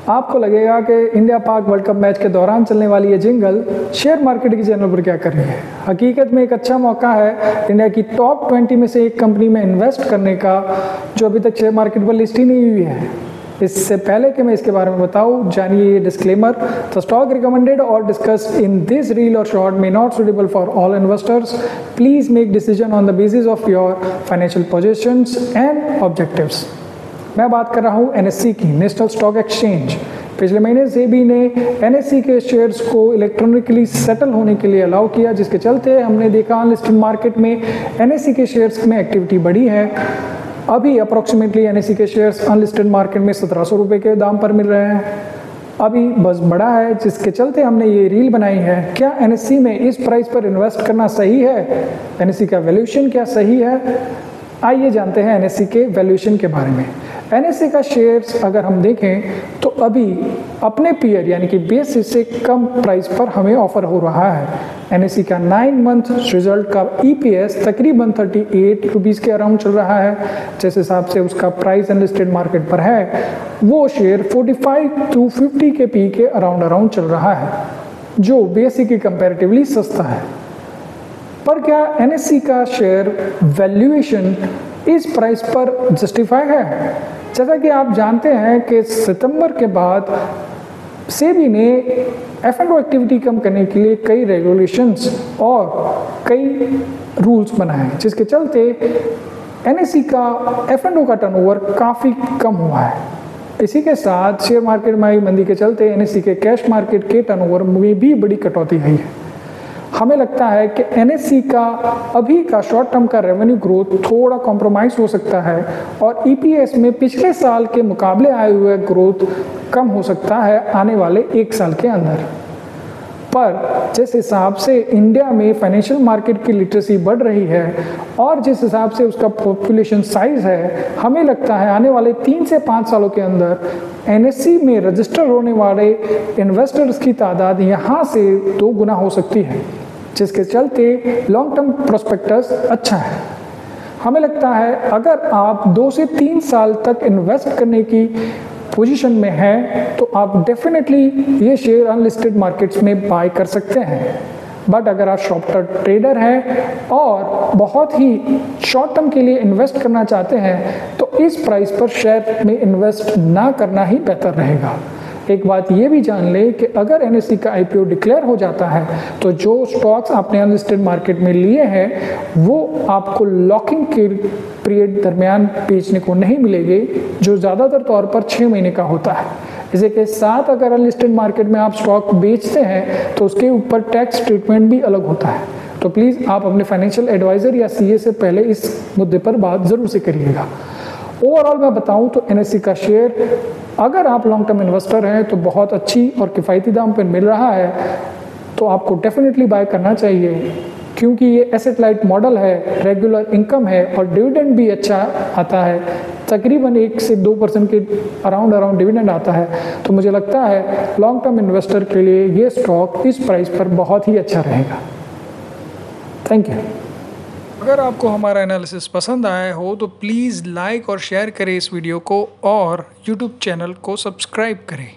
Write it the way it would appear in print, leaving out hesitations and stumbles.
आपको लगेगा कि इंडिया पाक वर्ल्ड कप मैच के दौरान चलने वाली ये जिंगल शेयर मार्केट की चैनल पर क्या कर रही है। हकीकत में एक अच्छा मौका है इंडिया की टॉप 20 में से एक कंपनी में इन्वेस्ट करने का, जो अभी तक शेयर मार्केट पर लिस्ट ही नहीं हुई है। इससे पहले कि मैं इसके बारे में बताऊं, जानिए ये डिस्क्लेमर। द स्टॉक रिकमेंडेड और डिस्कस्ड इन दिस रील और short may not suitable for all investors. Please make decision on the basis of your financial positions and objectives. मैं बात कर रहा हूं एनएससी की, नेशनल स्टॉक एक्सचेंज। पिछले महीने सेबी ने एनएससी के शेयर्स को इलेक्ट्रॉनिकली सेटल होने के लिए अलाउ किया, जिसके चलते हमने देखा अनलिस्टेड मार्केट में एनएससी के शेयर्स में एक्टिविटी बढ़ी है। अभी अप्रोक्सीमेटली एनएससी के शेयर्स अनलिस्टेड मार्केट में 1700 रुपये के दाम पर मिल रहे हैं। अभी बस बढ़ा है, जिसके चलते हमने ये रील बनाई है। क्या एनएससी में इस प्राइस पर इन्वेस्ट करना सही है? एनएससी का वैल्यूएशन क्या सही है? आइए जानते हैं एनएससी के वैल्यूएशन के बारे में। एनएससी का शेयर्स अगर हम देखें तो अभी अपने पीयर यानी कि बेसिस से कम प्राइस पर हमें ऑफर हो रहा है। एनएससी का 9 मंथ रिजल्ट का ईपीएस तकरीबन 38 रुपीज़ के अराउंड चल रहा है। जिस हिसाब से उसका प्राइस अनलिस्टेड मार्केट पर है, वो शेयर 45 to 50 के पी के अराउंड चल रहा है, जो बीएसई की कंपैरेटिवली सस्ता है। पर क्या एनएससी का शेयर वैल्यूएशन इस प्राइस पर जस्टिफाई है? जैसा कि आप जानते हैं कि सितंबर के बाद सेबी ने एफ&ओ एक्टिविटी कम करने के लिए कई रेगुलेशंस और कई रूल्स बनाए, जिसके चलते एनएससी का एफ&ओ का टर्नओवर काफ़ी कम हुआ है। इसी के साथ शेयर मार्केट में आई मंदी के चलते एनएससी के कैश मार्केट के टर्नओवर में भी बड़ी कटौती आई है। हमें लगता है कि एनएससी का अभी का शॉर्ट टर्म का रेवेन्यू ग्रोथ थोड़ा कॉम्प्रोमाइज़ हो सकता है और ईपीएस में पिछले साल के मुकाबले आए हुए ग्रोथ कम हो सकता है आने वाले 1 साल के अंदर। पर जिस हिसाब से इंडिया में फाइनेंशियल मार्केट की लिटरेसी बढ़ रही है और जिस हिसाब से उसका पॉपुलेशन साइज है, हमें लगता है आने वाले 3 से 5 सालों के अंदर एनएससी में रजिस्टर होने वाले इन्वेस्टर्स की तादाद यहाँ से 2 गुना हो सकती है, जिसके चलते लॉन्ग टर्म प्रोस्पेक्टस अच्छा है। हमें लगता है अगर आप 2 से 3 साल तक इन्वेस्ट करने की पोजीशन में है तो आप डेफिनेटली ये शेयर अनलिस्टेड मार्केट्स में बाय कर सकते हैं। बट अगर आप शॉर्ट टर्म ट्रेडर हैं और बहुत ही शॉर्ट टर्म के लिए इन्वेस्ट करना चाहते हैं तो इस प्राइस पर शेयर में इन्वेस्ट ना करना ही बेहतर रहेगा। एक बात ये भी जान ले कि अगर एनएससी का आईपीओ डिक्लेयर हो जाता है तो जो स्टॉक्स आपने अनलिस्टेड मार्केट में लिए हैं वो आपको लॉकिंग के पीरियड दरमियान बेचने को नहीं मिलेंगे, जो ज़्यादातर तौर पर 6 महीने का होता है। इसी के साथ अगर अनलिस्टेड मार्केट में आप स्टॉक बेचते हैं तो उसके ऊपर टैक्स ट्रीटमेंट भी अलग होता है। तो प्लीज़ आप अपने फाइनेंशियल एडवाइज़र या सीए से पहले इस मुद्दे पर बात ज़रूर से करिएगा। ओवरऑल मैं बताऊं तो एनएससी का शेयर अगर आप लॉन्ग टर्म इन्वेस्टर हैं तो बहुत अच्छी और किफ़ायती दाम पर मिल रहा है, तो आपको डेफिनेटली बाय करना चाहिए, क्योंकि ये एसेट लाइट मॉडल है, रेगुलर इनकम है और डिविडेंड भी अच्छा आता है। तकरीबन 1 से 2% के अराउंड डिविडेंड आता है। तो मुझे लगता है लॉन्ग टर्म इन्वेस्टर के लिए ये स्टॉक इस प्राइस पर बहुत ही अच्छा रहेगा। Thank you. अगर आपको हमारा एनालिसिस पसंद आया हो तो प्लीज़ लाइक और शेयर करें इस वीडियो को और यूट्यूब चैनल को सब्सक्राइब करें।